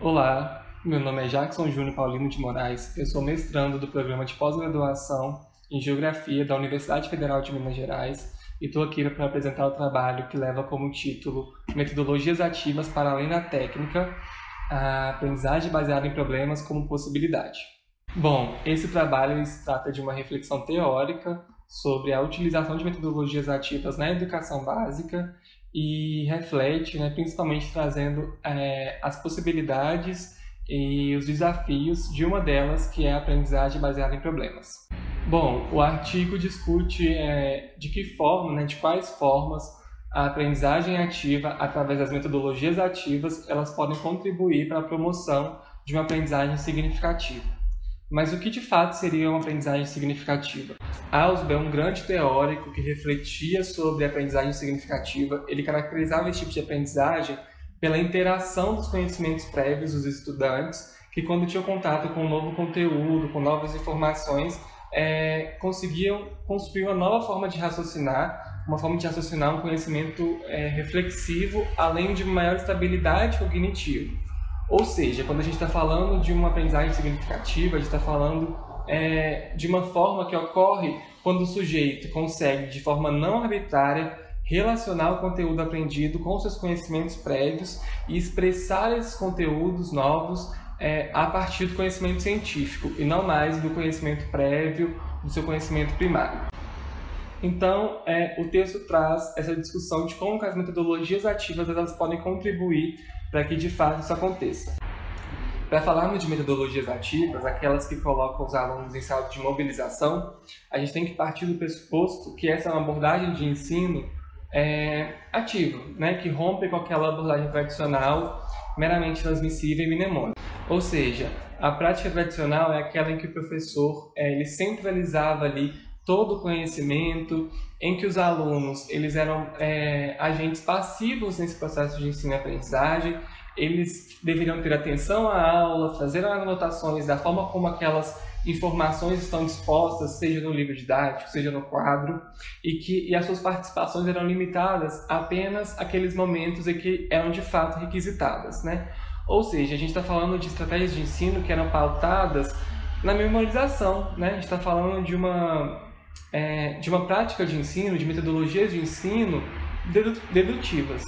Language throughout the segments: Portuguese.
Olá, meu nome é Jackson Júnior Paulino de Moraes, eu sou mestrando do programa de pós-graduação em Geografia da Universidade Federal de Minas Gerais e estou aqui para apresentar o trabalho que leva como título Metodologias ativas para além da técnica, a aprendizagem baseada em problemas como possibilidade. Bom, esse trabalho se trata de uma reflexão teórica sobre a utilização de metodologias ativas na educação básica e reflete, principalmente trazendo as possibilidades e os desafios de uma delas, que é a aprendizagem baseada em problemas. Bom, o artigo discute de que forma, de quais formas a aprendizagem ativa, através das metodologias ativas, elas podem contribuir para a promoção de uma aprendizagem significativa. Mas o que de fato seria uma aprendizagem significativa? Ausubel, um grande teórico que refletia sobre a aprendizagem significativa, ele caracterizava esse tipo de aprendizagem pela interação dos conhecimentos prévios dos estudantes, que quando tinham contato com um novo conteúdo, com novas informações, conseguiam construir uma nova forma de raciocinar, um conhecimento reflexivo, além de maior estabilidade cognitiva. Ou seja, quando a gente está falando de uma aprendizagem significativa, a gente está falando de uma forma que ocorre quando o sujeito consegue, de forma não arbitrária, relacionar o conteúdo aprendido com seus conhecimentos prévios e expressar esses conteúdos novos a partir do conhecimento científico e não mais do conhecimento prévio, do seu conhecimento primário. Então, o texto traz essa discussão de como as metodologias ativas elas podem contribuir para que de fato isso aconteça. Para falarmos de metodologias ativas, aquelas que colocam os alunos em estado de mobilização, a gente tem que partir do pressuposto que essa é uma abordagem de ensino ativa, que rompe com aquela abordagem tradicional meramente transmissível e mnemônica. Ou seja, a prática tradicional é aquela em que o professor ele centralizava ali todo o conhecimento, em que os alunos eles eram agentes passivos nesse processo de ensino e aprendizagem, eles deveriam ter atenção à aula, fazer anotações da forma como aquelas informações estão dispostas, seja no livro didático, seja no quadro, e as suas participações eram limitadas apenas àqueles momentos em que eram de fato requisitadas, Ou seja, a gente está falando de estratégias de ensino que eram pautadas na memorização, A gente está falando de uma prática de ensino, de metodologias de ensino dedutivas.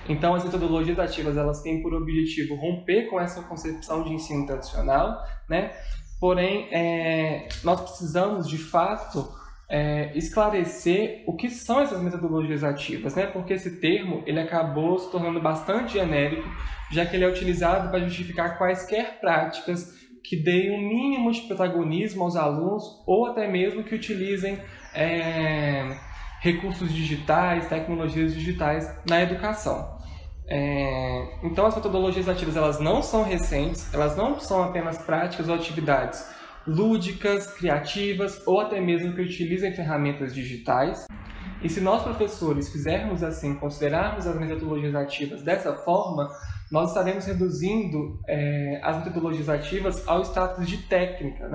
Então, as metodologias ativas elas têm por objetivo romper com essa concepção de ensino tradicional, Porém, nós precisamos, de fato, esclarecer o que são essas metodologias ativas, Porque esse termo ele acabou se tornando bastante genérico, já que ele é utilizado para justificar quaisquer práticas que deem um mínimo de protagonismo aos alunos ou até mesmo que utilizem recursos digitais, tecnologias digitais na educação. Então, as metodologias ativas elas não são recentes, elas não são apenas práticas ou atividades lúdicas, criativas ou até mesmo que utilizem ferramentas digitais. E se nós, professores, fizermos assim, considerarmos as metodologias ativas dessa forma, nós estaremos reduzindo as metodologias ativas ao status de técnica,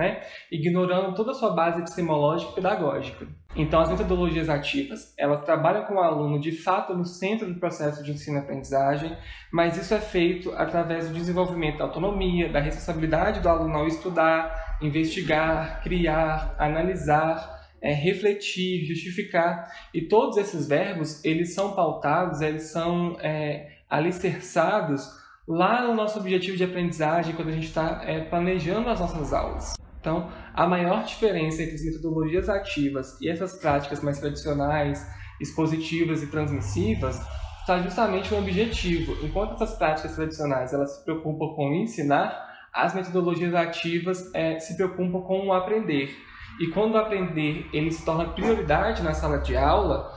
ignorando toda a sua base epistemológica e pedagógica. Então, as metodologias ativas, elas trabalham com o aluno de fato no centro do processo de ensino-aprendizagem, mas isso é feito através do desenvolvimento da autonomia, da responsabilidade do aluno ao estudar, investigar, criar, analisar, refletir, justificar. E todos esses verbos, eles são pautados, eles são alicerçados lá no nosso objetivo de aprendizagem quando a gente está planejando as nossas aulas. Então, a maior diferença entre as metodologias ativas e essas práticas mais tradicionais, expositivas e transmissivas está justamente no objetivo. Enquanto essas práticas tradicionais elas se preocupam com ensinar, as metodologias ativas se preocupam com o aprender. E quando o aprender ele se torna prioridade na sala de aula,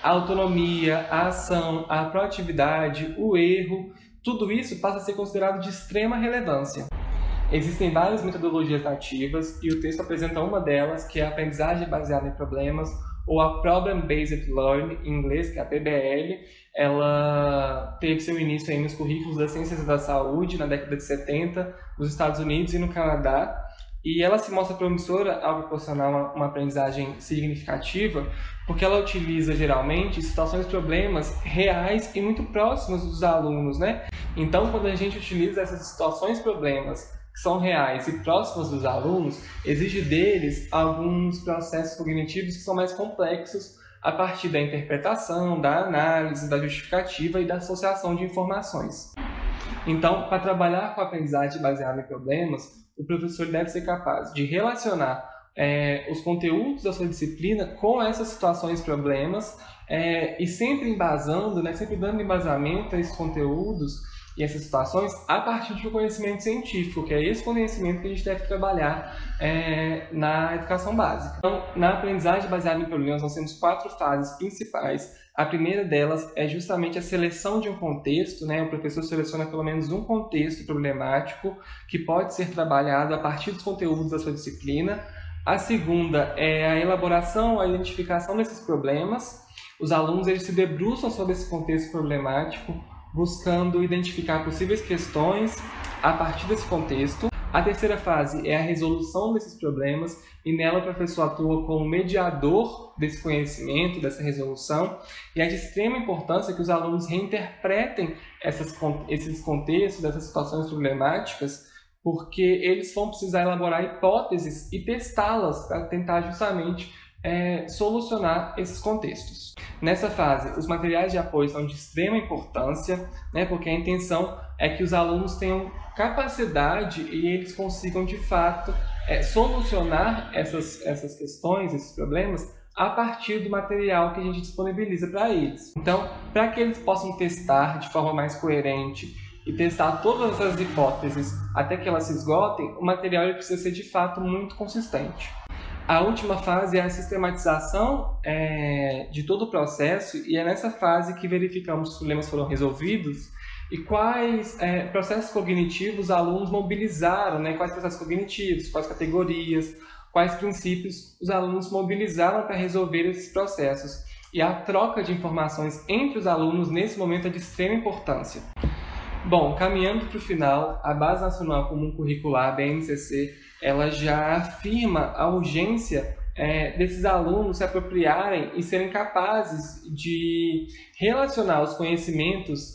a autonomia, a ação, a proatividade, o erro, tudo isso passa a ser considerado de extrema relevância. Existem várias metodologias ativas e o texto apresenta uma delas, que é a aprendizagem baseada em problemas, ou a Problem Based Learning, em inglês, que é a PBL. Ela teve seu início nos currículos das ciências da saúde na década de 70, nos Estados Unidos e no Canadá. E ela se mostra promissora ao proporcionar uma aprendizagem significativa, porque ela utiliza geralmente situações, problemas reais e muito próximos dos alunos, né? Então, quando a gente utiliza essas situações, problemas que são reais e próximos dos alunos, exige deles alguns processos cognitivos que são mais complexos a partir da interpretação, da análise, da justificativa e da associação de informações. Então, para trabalhar com a aprendizagem baseada em problemas, o professor deve ser capaz de relacionar os conteúdos da sua disciplina com essas situações, problemas, e sempre embasando, né, sempre dando embasamento a esses conteúdos e essas situações a partir de um conhecimento científico, que é esse conhecimento que a gente deve trabalhar na educação básica. Então, na aprendizagem baseada em problemas, nós temos 4 fases principais. A primeira delas é justamente a seleção de um contexto, né? O professor seleciona pelo menos um contexto problemático que pode ser trabalhado a partir dos conteúdos da sua disciplina. A segunda é a elaboração, a identificação desses problemas. Os alunos eles se debruçam sobre esse contexto problemático, buscando identificar possíveis questões a partir desse contexto. A terceira fase é a resolução desses problemas, e nela o professor atua como mediador desse conhecimento, dessa resolução, e é de extrema importância que os alunos reinterpretem esses contextos, dessas situações problemáticas, porque eles vão precisar elaborar hipóteses e testá-las para tentar justamente solucionar esses contextos. Nessa fase, os materiais de apoio são de extrema importância, né, porque a intenção é que os alunos tenham capacidade e eles consigam, de fato, solucionar essas questões, esses problemas, a partir do material que a gente disponibiliza para eles. Então, para que eles possam testar de forma mais coerente e testar todas as hipóteses até que elas se esgotem, o material ele precisa ser, de fato, muito consistente. A última fase é a sistematização de todo o processo, e é nessa fase que verificamos se os problemas foram resolvidos e quais processos cognitivos os alunos mobilizaram, né? Quais processos cognitivos, quais categorias, quais princípios os alunos mobilizaram para resolver esses processos. E a troca de informações entre os alunos nesse momento é de extrema importância. Bom, caminhando para o final, a Base Nacional Comum Curricular, a BNCC, ela já afirma a urgência desses alunos se apropriarem e serem capazes de relacionar os conhecimentos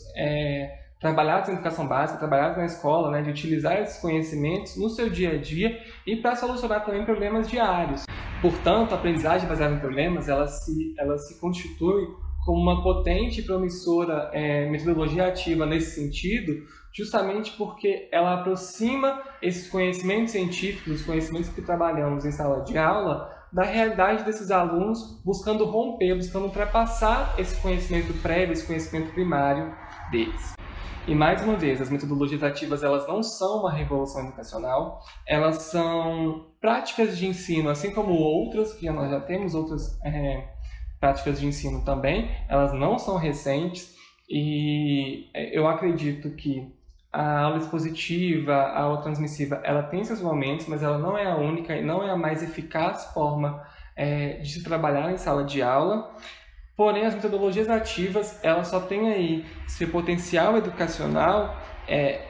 trabalhados na educação básica, trabalhados na escola, né, de utilizar esses conhecimentos no seu dia a dia e para solucionar também problemas diários. Portanto, a aprendizagem baseada em problemas, ela se constitui como uma potente e promissora metodologia ativa nesse sentido, justamente porque ela aproxima esses conhecimentos científicos, os conhecimentos que trabalhamos em sala de aula, da realidade desses alunos, buscando romper, buscando ultrapassar esse conhecimento prévio, esse conhecimento primário deles. E mais uma vez, as metodologias ativas elas não são uma revolução educacional, elas são práticas de ensino, assim como outras, que nós já temos outras práticas de ensino também, elas não são recentes, e eu acredito que a aula expositiva, a aula transmissiva, ela tem seus momentos, mas ela não é a única e não é a mais eficaz forma de se trabalhar em sala de aula. Porém, as metodologias ativas, elas só têm aí esse potencial educacional,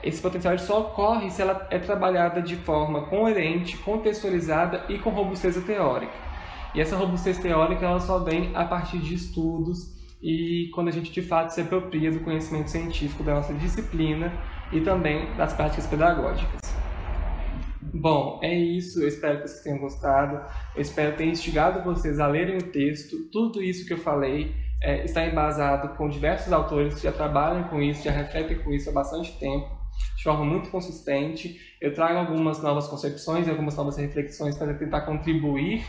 esse potencial só ocorre se ela é trabalhada de forma coerente, contextualizada e com robustez teórica. E essa robustez teórica ela só vem a partir de estudos e quando a gente de fato se apropria do conhecimento científico da nossa disciplina e também das práticas pedagógicas. Bom, é isso. Eu espero que vocês tenham gostado. Eu espero ter instigado vocês a lerem o texto. Tudo isso que eu falei está embasado com diversos autores que já trabalham com isso, já refletem com isso há bastante tempo, de forma muito consistente. Eu trago algumas novas concepções e algumas novas reflexões para tentar contribuir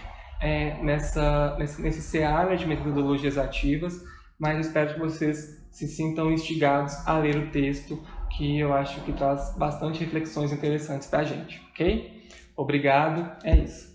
nesse cenário de metodologias ativas, mas eu espero que vocês se sintam instigados a ler o texto, que eu acho que traz bastante reflexões interessantes para a gente, ok? Obrigado, é isso.